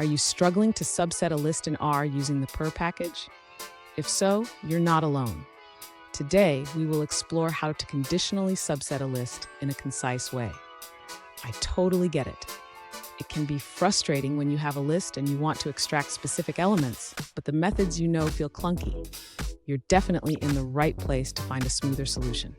Are you struggling to subset a list in R using the purrr package? If so, you're not alone. Today, we will explore how to conditionally subset a list in a concise way. I totally get it. It can be frustrating when you have a list and you want to extract specific elements, but the methods you know feel clunky. You're definitely in the right place to find a smoother solution.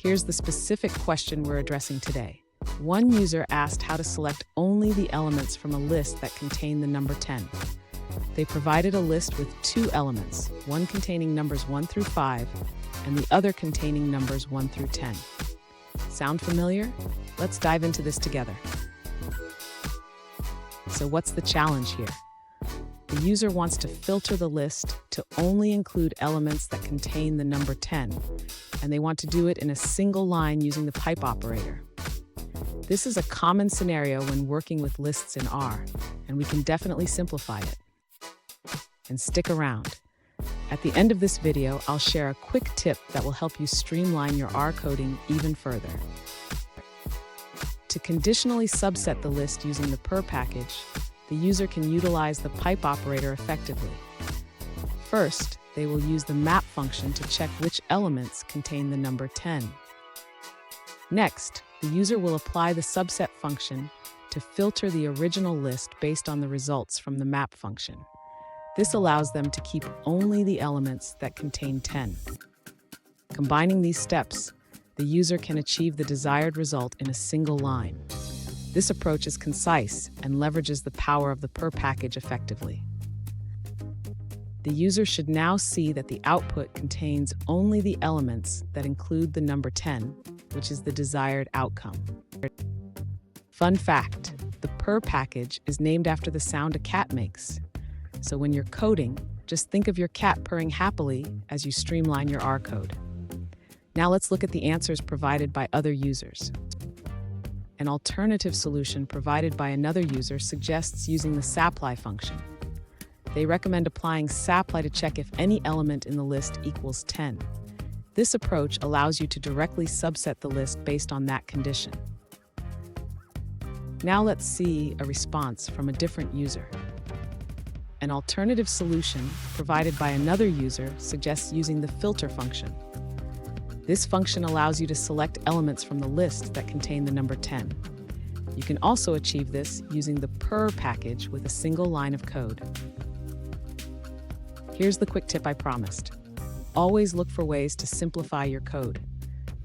Here's the specific question we're addressing today. One user asked how to select only the elements from a list that contain the number 10. They provided a list with two elements, one containing numbers 1 through 5, and the other containing numbers 1 through 10. Sound familiar? Let's dive into this together. So what's the challenge here? The user wants to filter the list to only include elements that contain the number 10, and they want to do it in a single line using the pipe operator. This is a common scenario when working with lists in R, and we can definitely simplify it. And stick around. At the end of this video, I'll share a quick tip that will help you streamline your R coding even further. To conditionally subset the list using the purrr package, the user can utilize the pipe operator effectively. First, they will use the map function to check which elements contain the number 10. Next, the user will apply the subset function to filter the original list based on the results from the map function. This allows them to keep only the elements that contain 10. Combining these steps, the user can achieve the desired result in a single line. This approach is concise and leverages the power of the purrr package effectively. The user should now see that the output contains only the elements that include the number 10, which is the desired outcome. Fun fact, the purrr package is named after the sound a cat makes. So when you're coding, just think of your cat purring happily as you streamline your R code. Now let's look at the answers provided by other users. An alternative solution provided by another user suggests using the sapply function. They recommend applying sapply to check if any element in the list equals 10. This approach allows you to directly subset the list based on that condition. Now let's see a response from a different user. An alternative solution provided by another user suggests using the filter function. This function allows you to select elements from the list that contain the number 10. You can also achieve this using the purrr package with a single line of code. Here's the quick tip I promised. Always look for ways to simplify your code.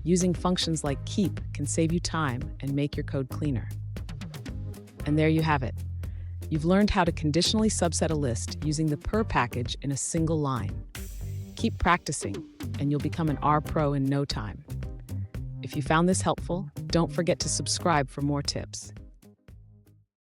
Using functions like keep can save you time and make your code cleaner. And there you have it. You've learned how to conditionally subset a list using the purrr package in a single line. Keep practicing, and you'll become an R pro in no time. If you found this helpful, don't forget to subscribe for more tips.